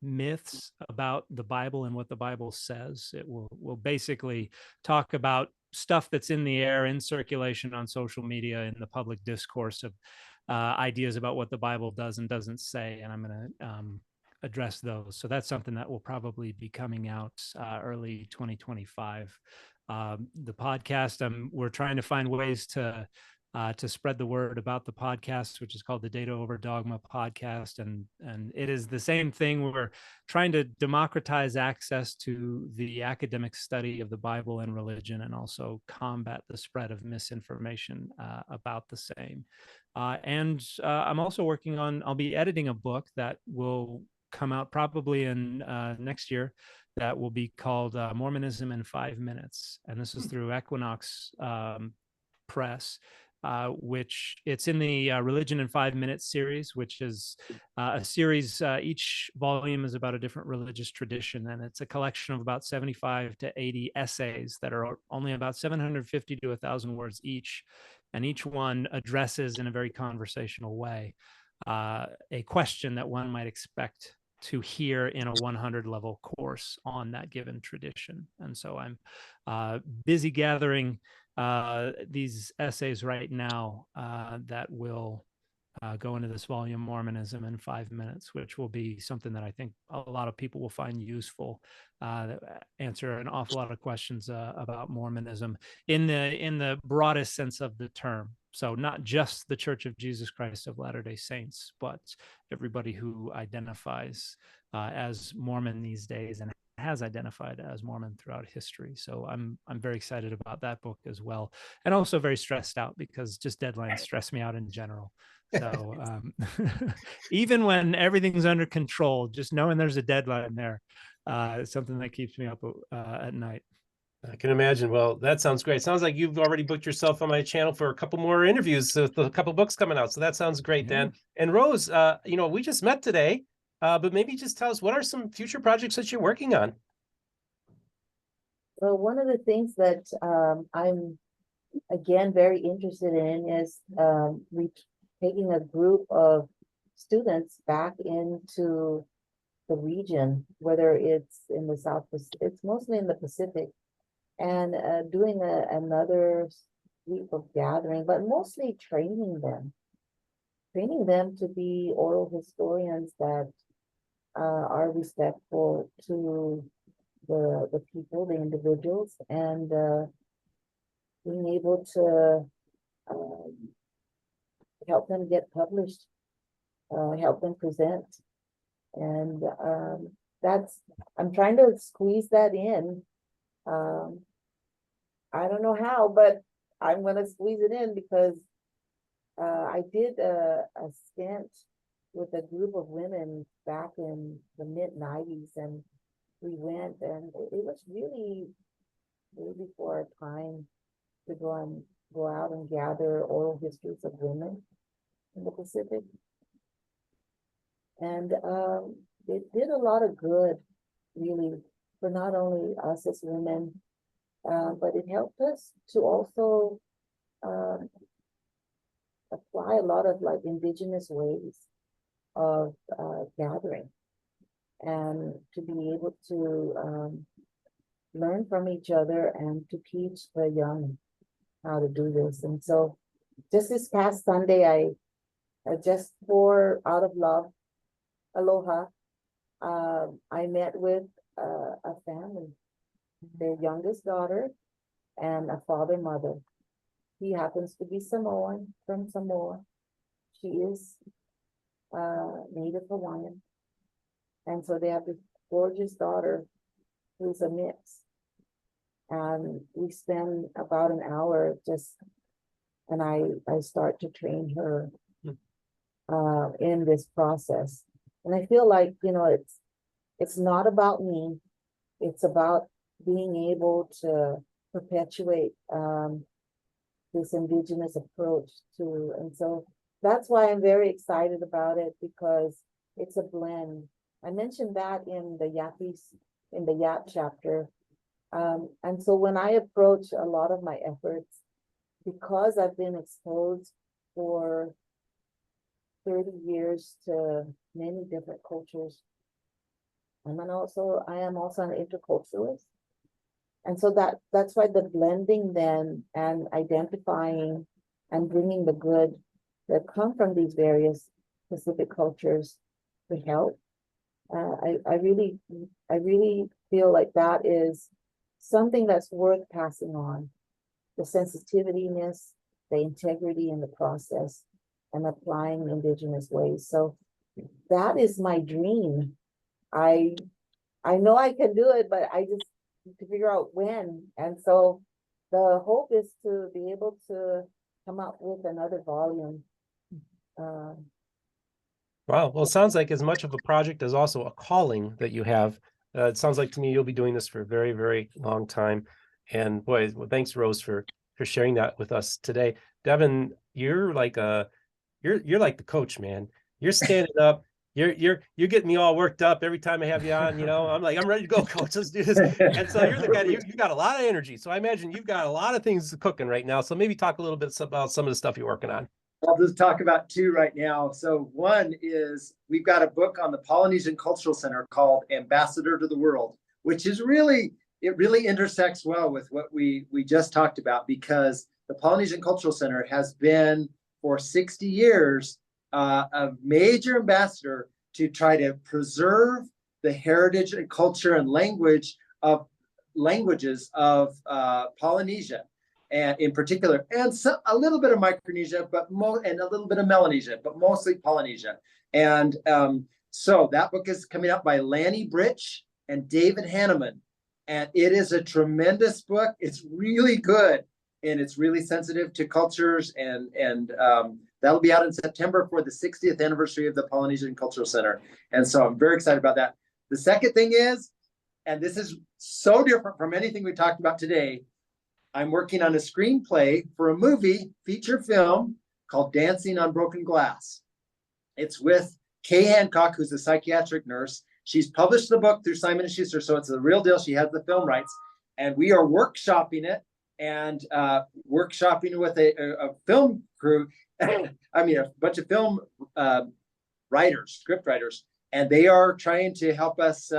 myths about the Bible and what the Bible says. It will basically talk about stuff that's in the air, in circulation on social media, in the public discourse of ideas about what the Bible does and doesn't say, and I'm going to address those. So that's something that will probably be coming out early 2025. The podcast, we're trying to find ways to spread the word about the podcast, which is called the Data Over Dogma podcast. And it is the same thing. We're trying to democratize access to the academic study of the Bible and religion, and also combat the spread of misinformation about the same. And I'm also working on, I'll be editing a book that will come out probably in next year, that will be called Mormonism in 5 Minutes. And this is through Equinox Press, which it's in the Religion in 5 Minutes series, which is a series, each volume is about a different religious tradition, and it's a collection of about 75 to 80 essays that are only about 750 to 1,000 words each, and each one addresses in a very conversational way a question that one might expect to hear in a 100 level course on that given tradition. And so I'm busy gathering these essays right now that will go into this volume, Mormonism in 5 Minutes, which will be something that I think a lot of people will find useful, that answer an awful lot of questions about Mormonism in the broadest sense of the term. So not just the Church of Jesus Christ of Latter-day Saints, but everybody who identifies as Mormon these days and has identified as Mormon throughout history. So I'm very excited about that book as well, and also very stressed out because just deadlines stress me out in general. So even when everything's under control, just knowing there's a deadline there is something that keeps me up at night. I can imagine. Well, that sounds great. Sounds like you've already booked yourself on my channel for a couple more interviews with a couple books coming out. So that sounds great, Dan. And Rose, we just met today, but maybe just tell us, what are some future projects that you're working on? Well, one of the things that I'm again very interested in is taking a group of students back into the region, whether it's in the South Pacific, it's mostly in the Pacific, and doing another week of gathering, but mostly training them to be oral historians that are respectful to the people, the individuals, and being able to help them get published, help them present. And I'm trying to squeeze that in. I don't know how, but I'm going to squeeze it in because I did a stint with a group of women back in the mid-90s, and we went, and it was really before our time to go out and gather oral histories of women in the Pacific. And it did a lot of good, really, for not only us as women, but it helped us to also apply a lot of like Indigenous ways of gathering, and to be able to learn from each other and to teach the young how to do this. And so just this past Sunday, I just for out of love, aloha, I met with a family, their youngest daughter and a father, mother. He happens to be Samoan, from Samoa. She is Native Hawaiian. And so they have this gorgeous daughter who's a mix. And we spend about an hour and I start to train her in this process. And I feel like, it's not about me. It's about being able to perpetuate this Indigenous approach to, and so that's why I'm very excited about it, because it's a blend. I mentioned that in the Yap chapter. And so when I approach a lot of my efforts, because I've been exposed for 30 years to many different cultures, and I am also an interculturalist. And so that's why the blending then and identifying and bringing the good that come from these various Pacific cultures to help. I really feel like that is something that's worth passing on. The sensitiveness, the integrity in the process, and applying Indigenous ways. So that is my dream. I know I can do it, but I just need to figure out when. And so the hope is to be able to come up with another volume. Wow. Well, it sounds like as much of a project as also a calling that you have. It sounds like to me you'll be doing this for a very, very long time. And boy, well, thanks, Rose, for sharing that with us today. Devan, you're like you're like the coach, man. You're standing up. You're getting me all worked up every time I have you on. I'm like, I'm ready to go, coach. Let's do this. And so you're the guy. You got a lot of energy. So I imagine you've got a lot of things cooking right now. So maybe talk a little bit about some of the stuff you're working on. I'll just talk about two right now. So one is we've got a book on the Polynesian Cultural Center called Ambassador to the World, which is really intersects well with what we just talked about, because the Polynesian Cultural Center has been for 60 years a major ambassador to try to preserve the heritage and culture and languages of Polynesia, and in particular, and a little bit of Micronesia, and a little bit of Melanesia, but mostly Polynesia. And so that book is coming out by Lanny Britch and David Hanneman, and it is a tremendous book. It's really good, and it's really sensitive to cultures, and that'll be out in September for the 60th anniversary of the Polynesian Cultural Center. And so I'm very excited about that. The second thing is, and this is so different from anything we talked about today. I'm working on a screenplay for a movie feature film called Dancing on Broken Glass. It's with Kay Hancock, who's a psychiatric nurse. She's published the book through Simon & Schuster, so it's a real deal. She has the film rights, and we are workshopping it and workshopping with a film crew. I mean, a bunch of film writers, script writers, and they are trying to help us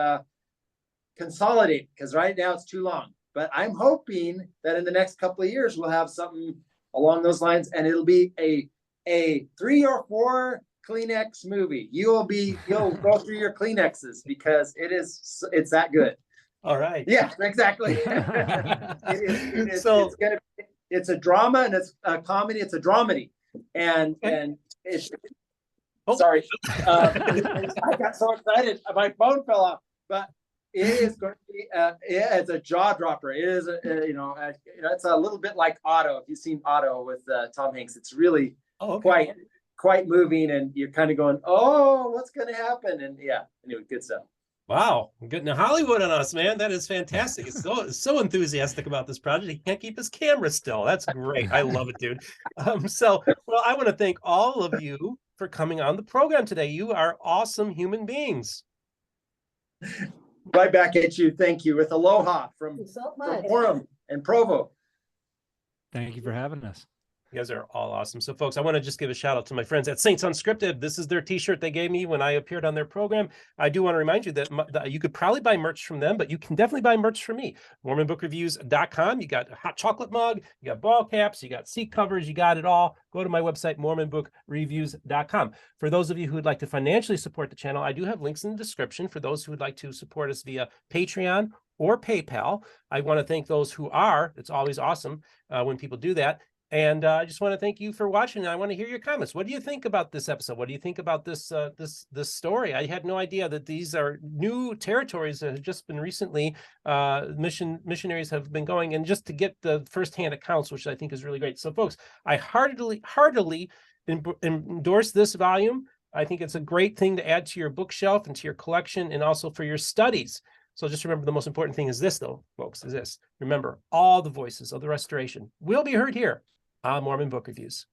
consolidate, because right now it's too long. But I'm hoping that in the next couple of years, we'll have something along those lines, and it'll be a 3 or 4 Kleenex movie. You'll go through your Kleenexes, because it's that good. All right. Yeah, exactly. It's a drama, and it's a comedy. It's a dramedy, and it's. Oh. Sorry, I got so excited, my phone fell off. But it is going to be, it's a jaw dropper. It is, it's a little bit like Otto. If you've seen Otto with Tom Hanks, it's really quite moving, and you're kind of going, oh, what's going to happen? And yeah, anyway, good stuff. Wow, I'm getting a Hollywood on us, man. That is fantastic. It's so enthusiastic about this project. He can't keep his camera still. That's great. I love it, dude. I want to thank all of you for coming on the program today. You are awesome human beings. Right back at you. Thank you. With aloha from Orem and Provo. Thank you for having us. You guys are all awesome. So, folks, I want to just give a shout out to my friends at Saints Unscripted. This is their t-shirt they gave me when I appeared on their program. I do want to remind you that you could probably buy merch from them, but you can definitely buy merch from me. MormonBookReviews.com. You got a hot chocolate mug, you got ball caps, you got seat covers, you got it all. Go to my website, MormonBookReviews.com. For those of you who would like to financially support the channel, I do have links in the description for those who would like to support us via Patreon or PayPal. I want to thank those who are. It's always awesome when people do that. And I just want to thank you for watching. I want to hear your comments. What do you think about this episode? What do you think about this this story? I had no idea that these are new territories that have just been recently missionaries have been going, and just to get the firsthand accounts, which I think is really great. So, folks, I heartily endorse this volume. I think it's a great thing to add to your bookshelf and to your collection, and also for your studies. So just remember, the most important thing is this, though, folks, is this. Remember, all the voices of the restoration will be heard here on Mormon Book Reviews.